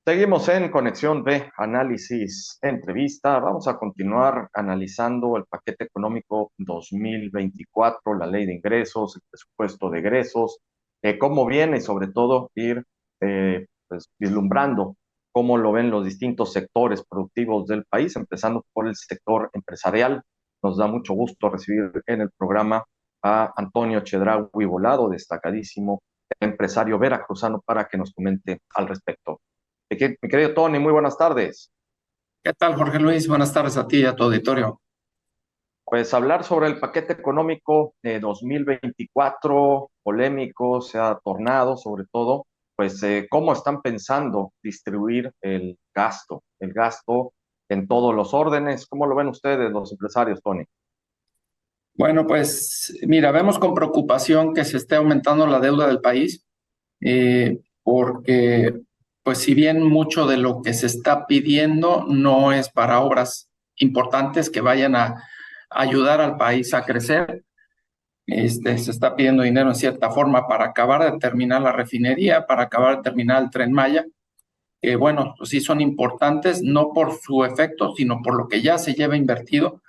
Seguimos en Conexión B, análisis, entrevista. Vamos a continuar analizando el paquete económico 2024, la ley de ingresos, el presupuesto de egresos, cómo viene y sobre todo ir pues, vislumbrando cómo lo ven los distintos sectores productivos del país, empezando por el sector empresarial. Nos da mucho gusto recibir en el programa a Antonio Chedraui Volado, destacadísimo empresario veracruzano, para que nos comente al respecto. Mi querido Tony, muy buenas tardes. ¿Qué tal, Jorge Luis? Buenas tardes a ti y a tu auditorio. Pues hablar sobre el paquete económico de 2024, polémico, se ha tornado sobre todo, pues cómo están pensando distribuir el gasto en todos los órdenes. ¿Cómo lo ven ustedes, los empresarios, Tony? Bueno, pues mira, vemos con preocupación que se esté aumentando la deuda del país, porque pues si bien mucho de lo que se está pidiendo no es para obras importantes que vayan a ayudar al país a crecer, se está pidiendo dinero en cierta forma para acabar de terminar la refinería, para acabar de terminar el Tren Maya, que bueno, pues sí son importantes, no por su efecto, sino por lo que ya se lleva invertido.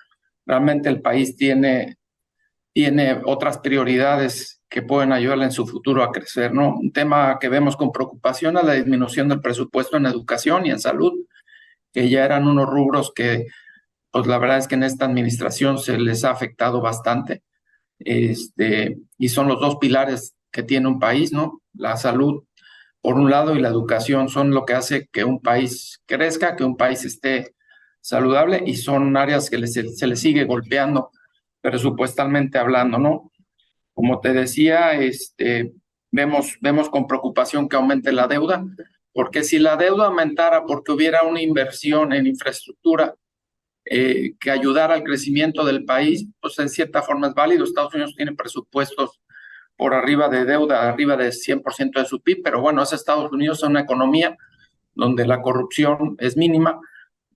Realmente el país tiene otras prioridades que pueden ayudarle en su futuro a crecer, ¿no? Un tema que vemos con preocupación es la disminución del presupuesto en educación y en salud, que ya eran unos rubros que, pues la verdad es que en esta administración se les ha afectado bastante, y son los dos pilares que tiene un país, ¿no? La salud, por un lado, y la educación son lo que hace que un país crezca, que un país esté saludable, y son áreas que se le sigue golpeando presupuestalmente hablando, ¿no? Como te decía, vemos con preocupación que aumente la deuda, porque si la deuda aumentara porque hubiera una inversión en infraestructura que ayudara al crecimiento del país, pues en cierta forma es válido. Estados Unidos tiene presupuestos por arriba de deuda, arriba de 100% de su PIB, pero bueno, es Estados Unidos, es una economía donde la corrupción es mínima,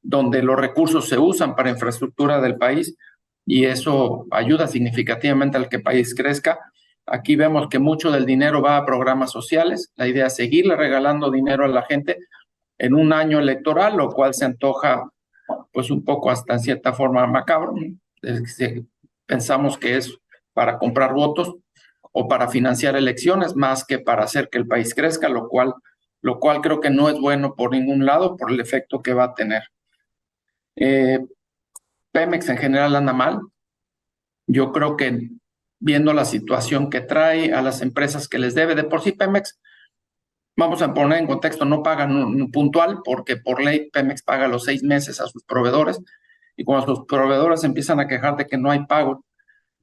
donde los recursos se usan para infraestructura del país y eso ayuda significativamente al que el país crezca. Aquí vemos que mucho del dinero va a programas sociales. La idea es seguirle regalando dinero a la gente en un año electoral, lo cual se antoja pues un poco hasta en cierta forma macabro. Pensamos que es para comprar votos o para financiar elecciones más que para hacer que el país crezca, lo cual creo que no es bueno por ningún lado por el efecto que va a tener. Eh, Pemex en general anda mal. Yo creo que viendo la situación que trae a las empresas que les debe, de por sí Pemex, vamos a poner en contexto, no pagan un puntual porque por ley Pemex paga los 6 meses a sus proveedores y cuando sus proveedores empiezan a quejar de que no hay pago,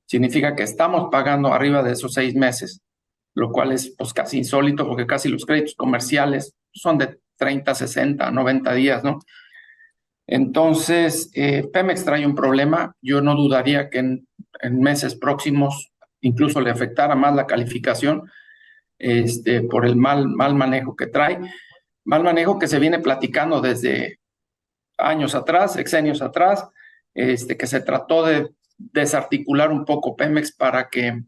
significa que estamos pagando arriba de esos 6 meses, lo cual es pues casi insólito porque casi los créditos comerciales son de 30, 60, 90 días, ¿no? Entonces, Pemex trae un problema. Yo no dudaría que en meses próximos incluso le afectara más la calificación por el mal manejo que trae. Mal manejo que se viene platicando desde años atrás, exenios atrás, que se trató de desarticular un poco Pemex para que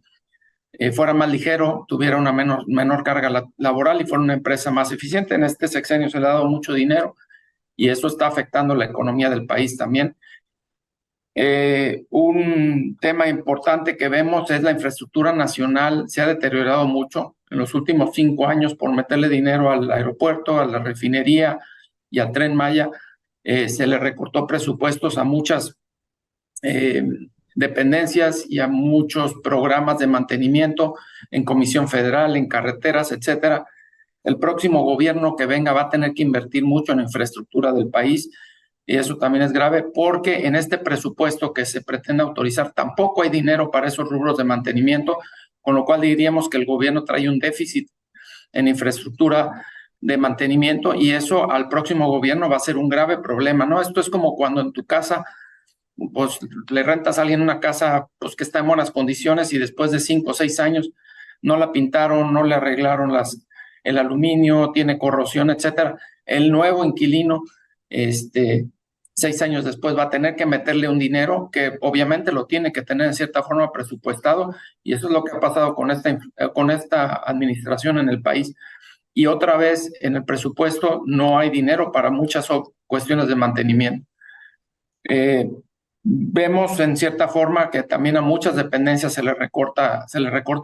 fuera más ligero, tuviera una menor carga laboral y fuera una empresa más eficiente. En este sexenio se le ha dado mucho dinero y eso está afectando la economía del país también. Un tema importante que vemos es la infraestructura nacional. Se ha deteriorado mucho en los últimos 5 años por meterle dinero al aeropuerto, a la refinería y al Tren Maya. Se le recortó presupuestos a muchas eh, dependencias y a muchos programas de mantenimiento en Comisión Federal, en carreteras, etcétera. El próximo gobierno que venga va a tener que invertir mucho en la infraestructura del país y eso también es grave porque en este presupuesto que se pretende autorizar tampoco hay dinero para esos rubros de mantenimiento, con lo cual diríamos que el gobierno trae un déficit en infraestructura de mantenimiento y eso al próximo gobierno va a ser un grave problema, ¿no? Esto es como cuando en tu casa pues le rentas a alguien una casa pues que está en buenas condiciones y después de 5 o 6 años no la pintaron, no le arreglaron el aluminio, tiene corrosión, etcétera. El nuevo inquilino, 6 años después va a tener que meterle un dinero que obviamente lo tiene que tener en cierta forma presupuestado y eso es lo que ha pasado con esta administración en el país. y otra vez en el presupuesto no hay dinero para muchas cuestiones de mantenimiento. Vemos en cierta forma que también a muchas dependencias se les recorta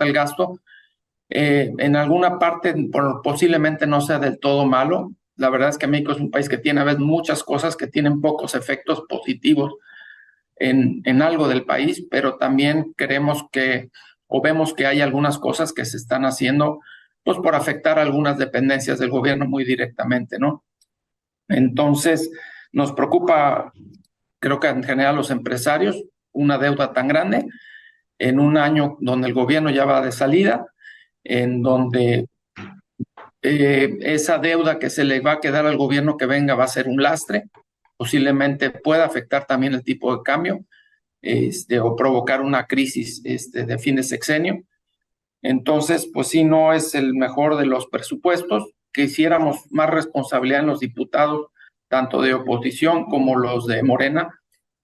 el gasto. En alguna parte posiblemente no sea del todo malo. La verdad es que México es un país que tiene a veces muchas cosas que tienen pocos efectos positivos en algo del país, pero también creemos que o vemos que hay algunas cosas que se están haciendo pues por afectar a algunas dependencias del gobierno muy directamente, ¿no? Entonces, nos preocupa, creo que en general los empresarios, una deuda tan grande en un año donde el gobierno ya va de salida, en donde esa deuda que se le va a quedar al gobierno que venga va a ser un lastre, posiblemente pueda afectar también el tipo de cambio, o provocar una crisis de fin de sexenio. Entonces, pues sí, no es el mejor de los presupuestos. Quisiéramos más responsabilidad en los diputados, tanto de oposición como los de Morena,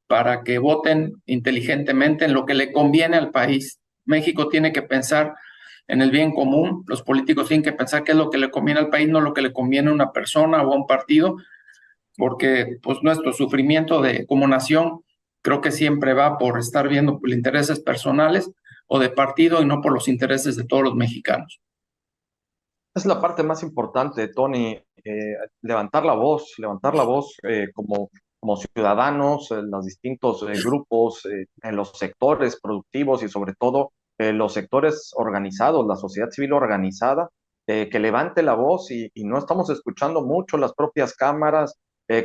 para que voten inteligentemente en lo que le conviene al país. México tiene que pensar en el bien común, los políticos tienen que pensar qué es lo que le conviene al país, no lo que le conviene a una persona o a un partido, porque pues nuestro sufrimiento como nación creo que siempre va por estar viendo por intereses personales o de partido y no por los intereses de todos los mexicanos. Es la parte más importante, Tony, levantar la voz como ciudadanos, en los distintos grupos, en los sectores productivos y sobre todo los sectores organizados, la sociedad civil organizada, que levante la voz y no estamos escuchando mucho las propias cámaras,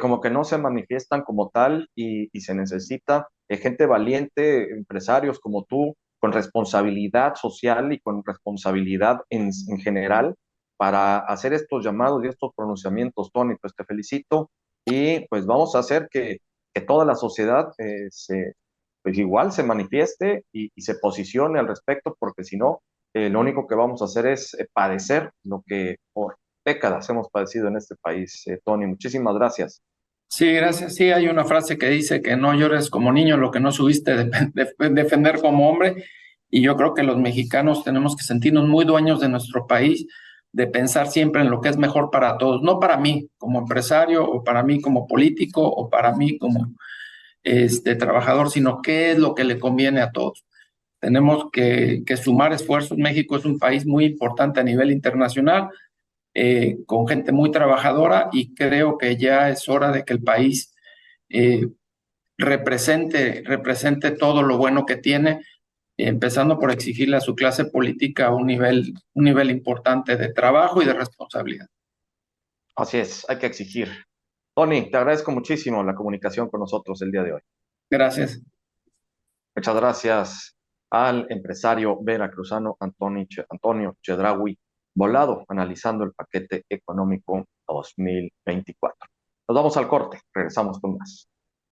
como que no se manifiestan como tal y se necesita gente valiente, empresarios como tú, con responsabilidad social y con responsabilidad en general para hacer estos llamados y estos pronunciamientos, Tony. Pues te felicito y pues vamos a hacer que toda la sociedad pues igual se manifieste y se posicione al respecto, porque si no, lo único que vamos a hacer es padecer lo que por décadas hemos padecido en este país. Tony, muchísimas gracias. Sí, gracias. Sí, hay una frase que dice que no llores como niño lo que no subiste defender como hombre. Y yo creo que los mexicanos tenemos que sentirnos muy dueños de nuestro país, de pensar siempre en lo que es mejor para todos, no para mí como empresario o para mí como político o para mí como trabajador, sino qué es lo que le conviene a todos. Tenemos que sumar esfuerzos. México es un país muy importante a nivel internacional, con gente muy trabajadora, y creo que ya es hora de que el país eh, represente todo lo bueno que tiene, empezando por exigirle a su clase política un nivel importante de trabajo y de responsabilidad. Así es, hay que exigir. Tony, te agradezco muchísimo la comunicación con nosotros el día de hoy. Gracias. Muchas gracias al empresario veracruzano Antonio Chedraui Volado, analizando el paquete económico 2024. Nos vamos al corte, regresamos con más.